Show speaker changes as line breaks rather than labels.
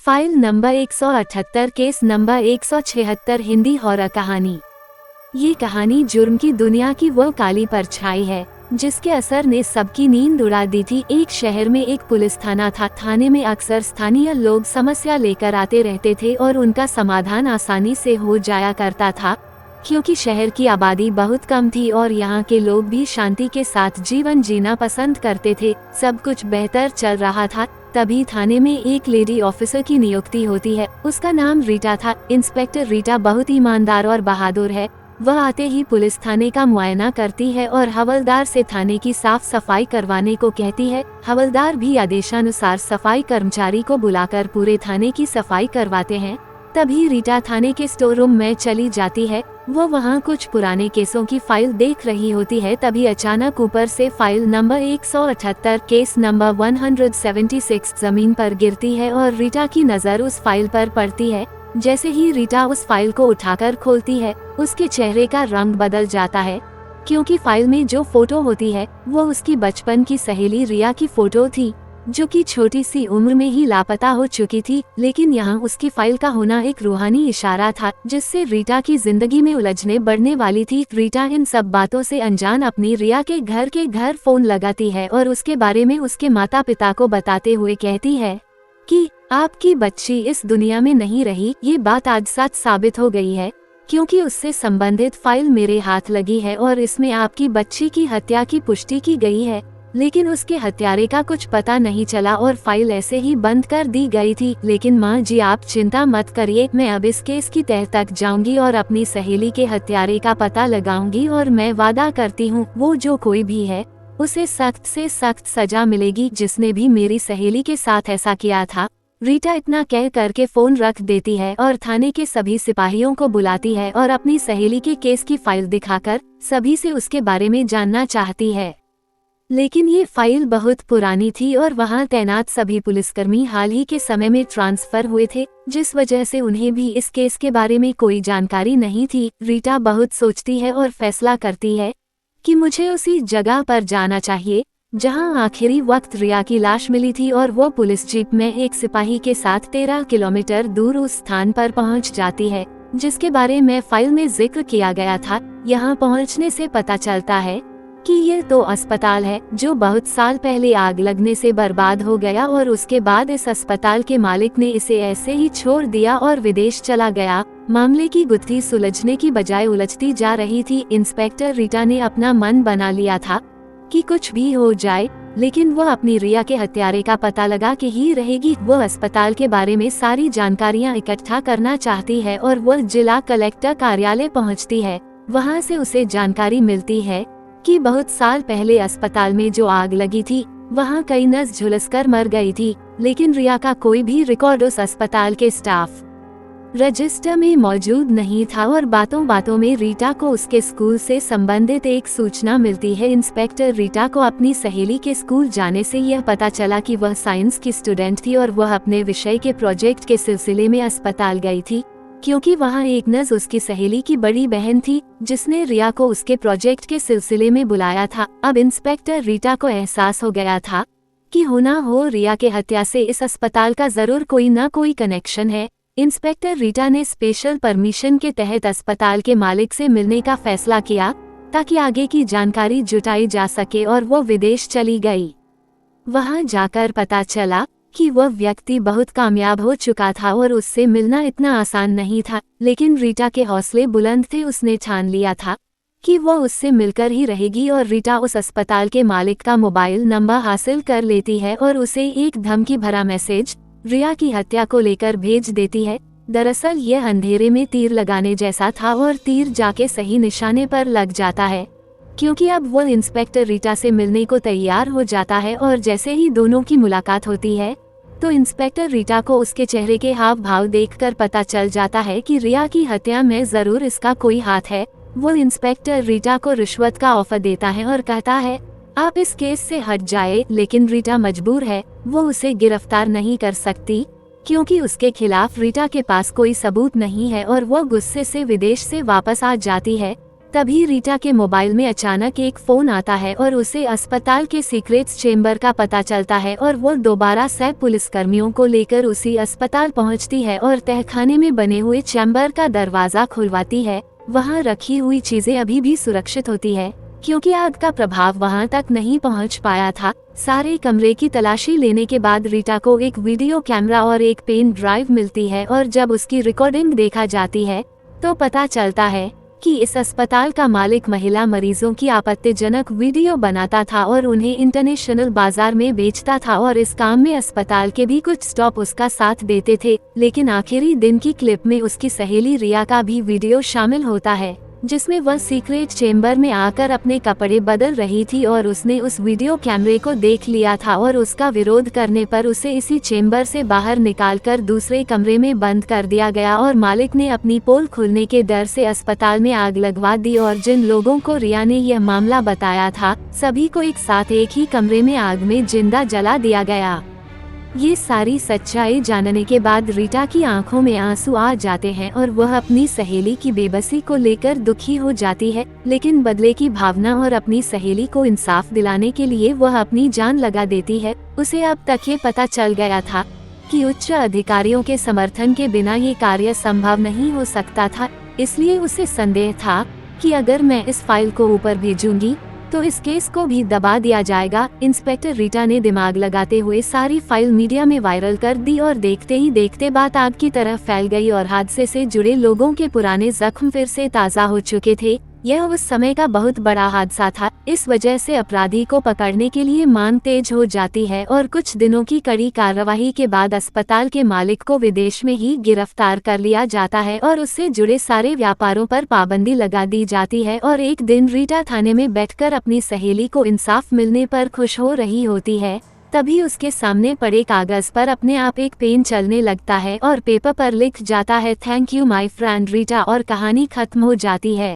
File number 178, case number 176, Hindi horror कहानी। ये कहानी जुर्म की दुनिया की वो काली परछाई है जिसके असर ने सबकी नींद उड़ा दी थी। एक शहर में एक पुलिस थाना था। थाने में अक्सर स्थानीय लोग समस्या लेकर आते रहते थे और उनका समाधान आसानी से हो जाया करता था, क्योंकि शहर की आबादी बहुत कम थी और यहाँ के लोग भी शांति के साथ जीवन जीना पसंद करते थे। सब कुछ बेहतर चल रहा था, तभी थाने में एक लेडी ऑफिसर की नियुक्ति होती है। उसका नाम रीटा था। इंस्पेक्टर रीटा बहुत ईमानदार और बहादुर है। वह आते ही पुलिस थाने का मुआयना करती है और हवलदार से थाने की साफ सफाई करवाने को कहती है। हवलदार भी आदेशानुसार सफाई कर्मचारी को बुलाकर पूरे थाने की सफाई करवाते हैं। तभी रीटा थाने के स्टोर रूम में चली जाती है। वो वहाँ कुछ पुराने केसों की फाइल देख रही होती है। तभी अचानक ऊपर से फाइल नंबर 178, केस नंबर 176 जमीन पर गिरती है और रीटा की नज़र उस फाइल पर पड़ती है। जैसे ही रीटा उस फाइल को उठाकर खोलती है, उसके चेहरे का रंग बदल जाता है, क्योंकि फाइल में जो फोटो होती है वो उसकी बचपन की सहेली रिया की फोटो थी, जो कि छोटी सी उम्र में ही लापता हो चुकी थी। लेकिन यहाँ उसकी फाइल का होना एक रूहानी इशारा था, जिससे रीटा की जिंदगी में उलझने बढ़ने वाली थी। रीटा इन सब बातों से अनजान अपनी रिया के घर फोन लगाती है और उसके बारे में उसके माता पिता को बताते हुए कहती है कि आपकी बच्ची इस दुनिया में नहीं रही। ये बात आज सच साबित हो गई है, क्योंकि उससे संबंधित फाइल मेरे हाथ लगी है और इसमें आपकी बच्ची की हत्या की पुष्टि की गई है। लेकिन उसके हत्यारे का कुछ पता नहीं चला और फाइल ऐसे ही बंद कर दी गई थी। लेकिन माँ जी, आप चिंता मत करिए, मैं अब इस केस की तह तक जाऊंगी और अपनी सहेली के हत्यारे का पता लगाऊंगी और मैं वादा करती हूँ वो जो कोई भी है उसे सख्त से सख्त सजा मिलेगी, जिसने भी मेरी सहेली के साथ ऐसा किया था। रीटा इतना कह करके फोन रख देती है और थाने के सभी सिपाहियों को बुलाती है और अपनी सहेली के केस की फाइल दिखाकर सभी से उसके बारे में जानना चाहती है। लेकिन ये फाइल बहुत पुरानी थी और वहाँ तैनात सभी पुलिसकर्मी हाल ही के समय में ट्रांसफर हुए थे, जिस वजह से उन्हें भी इस केस के बारे में कोई जानकारी नहीं थी। रीटा बहुत सोचती है और फैसला करती है कि मुझे उसी जगह पर जाना चाहिए जहां आखिरी वक्त रिया की लाश मिली थी, और वो पुलिस जीप में एक सिपाही के साथ 13 किलोमीटर दूर उस स्थान पर पहुंच जाती है जिसके बारे में फाइल में जिक्र किया गया था। यहां पहुंचने से पता चलता है कि ये तो अस्पताल है जो बहुत साल पहले आग लगने से बर्बाद हो गया और उसके बाद इस अस्पताल के मालिक ने इसे ऐसे ही छोड़ दिया और विदेश चला गया। मामले की गुत्थी सुलझने की बजाय उलझती जा रही थी। इंस्पेक्टर रीटा ने अपना मन बना लिया था कि कुछ भी हो जाए, लेकिन वह अपनी रिया के हत्यारे का पता लगा के ही रहेगी। वह अस्पताल के बारे में सारी जानकारियां इकट्ठा करना चाहती है और वह जिला कलेक्टर कार्यालय पहुंचती है। वहां से उसे जानकारी मिलती है कि बहुत साल पहले अस्पताल में जो आग लगी थी वहां कई नर्स झुलसकर मर गई थी, लेकिन रिया का कोई भी रिकॉर्ड उस अस्पताल के स्टाफ रजिस्टर में मौजूद नहीं था। और बातों बातों में रीटा को उसके स्कूल से संबंधित एक सूचना मिलती है। इंस्पेक्टर रीटा को अपनी सहेली के स्कूल जाने से यह पता चला कि वह साइंस की स्टूडेंट थी और वह अपने विषय के प्रोजेक्ट के सिलसिले में अस्पताल गई थी, क्योंकि वहाँ एक नर्स उसकी सहेली की बड़ी बहन थी जिसने रिया को उसके प्रोजेक्ट के सिलसिले में बुलाया था। अब इंस्पेक्टर रीटा को एहसास हो गया था कि हो ना हो रिया के हत्या से इस अस्पताल का जरूर कोई ना कोई कनेक्शन है। इंस्पेक्टर रीटा ने स्पेशल परमिशन के तहत अस्पताल के मालिक से मिलने का फैसला किया ताकि आगे की जानकारी जुटाई जा सके और वो विदेश चली गई। वहां जाकर पता चला कि वह व्यक्ति बहुत कामयाब हो चुका था और उससे मिलना इतना आसान नहीं था, लेकिन रीटा के हौसले बुलंद थे। उसने ठान लिया था कि वह उससे मिलकर ही रहेगी और रीटा उस अस्पताल के मालिक का मोबाइल नंबर हासिल कर लेती है और उसे एक धमकी भरा मैसेज रिया की हत्या को लेकर भेज देती है। दरअसल यह अंधेरे में तीर लगाने जैसा था और तीर जाके सही निशाने पर लग जाता है, क्योंकि अब वह इंस्पेक्टर रीटा से मिलने को तैयार हो जाता है। और जैसे ही दोनों की मुलाकात होती है तो इंस्पेक्टर रीटा को उसके चेहरे के हाव भाव देखकर पता चल जाता है कि रिया की हत्या में जरूर इसका कोई हाथ है। वो इंस्पेक्टर रीटा को रिश्वत का ऑफर देता है और कहता है आप इस केस से हट जाए, लेकिन रीटा मजबूर है। वो उसे गिरफ्तार नहीं कर सकती क्योंकि उसके खिलाफ रीटा के पास कोई सबूत नहीं है और वो गुस्से से विदेश से वापस आ जाती है। तभी रीटा के मोबाइल में अचानक एक फोन आता है और उसे अस्पताल के सीक्रेट्स चेंबर का पता चलता है और वो दोबारा से पुलिसकर्मियों को लेकर उसी अस्पताल पहुंचती है और तहखाने में बने हुए चैम्बर का दरवाजा खुलवाती है। वहां रखी हुई चीजें अभी भी सुरक्षित होती है क्योंकि आग का प्रभाव वहां तक नहीं पहुंच पाया था। सारे कमरे की तलाशी लेने के बाद रीटा को एक वीडियो कैमरा और एक पेन ड्राइव मिलती है और जब उसकी रिकॉर्डिंग देखा जाती है तो पता चलता है कि इस अस्पताल का मालिक महिला मरीजों की आपत्तिजनक वीडियो बनाता था और उन्हें इंटरनेशनल बाजार में बेचता था और इस काम में अस्पताल के भी कुछ स्टाफ उसका साथ देते थे। लेकिन आखिरी दिन की क्लिप में उसकी सहेली रिया का भी वीडियो शामिल होता है जिसमें वह सीक्रेट चेंबर में आकर अपने कपड़े बदल रही थी और उसने उस वीडियो कैमरे को देख लिया था और उसका विरोध करने पर उसे इसी चेंबर से बाहर निकालकर दूसरे कमरे में बंद कर दिया गया और मालिक ने अपनी पोल खुलने के डर से अस्पताल में आग लगवा दी और जिन लोगों को रिया ने यह मामला बताया था सभी को एक साथ एक ही कमरे में आग में जिंदा जला दिया गया। ये सारी सच्चाई जानने के बाद रीटा की आंखों में आंसू आ जाते हैं और वह अपनी सहेली की बेबसी को लेकर दुखी हो जाती है, लेकिन बदले की भावना और अपनी सहेली को इंसाफ दिलाने के लिए वह अपनी जान लगा देती है। उसे अब तक ये पता चल गया था कि उच्च अधिकारियों के समर्थन के बिना ये कार्य संभव नहीं हो सकता था, इसलिए उसे संदेह था कि अगर मैं इस फाइल को ऊपर भेजूंगी तो इस केस को भी दबा दिया जाएगा। इंस्पेक्टर रीटा ने दिमाग लगाते हुए सारी फाइल मीडिया में वायरल कर दी और देखते ही देखते बात आग की तरह फैल गई और हादसे से जुड़े लोगों के पुराने जख्म फिर से ताज़ा हो चुके थे। यह उस समय का बहुत बड़ा हादसा था। इस वजह से अपराधी को पकड़ने के लिए मांग तेज हो जाती है और कुछ दिनों की कड़ी कार्यवाही के बाद अस्पताल के मालिक को विदेश में ही गिरफ्तार कर लिया जाता है और उससे जुड़े सारे व्यापारों पर पाबंदी लगा दी जाती है। और एक दिन रीटा थाने में बैठकर अपनी सहेली को इंसाफ मिलने पर खुश हो रही होती है, तभी उसके सामने पड़े कागज पर अपने आप एक पेन चलने लगता है और पेपर पर लिख जाता है, thank you my friend Rita, और कहानी खत्म हो जाती है।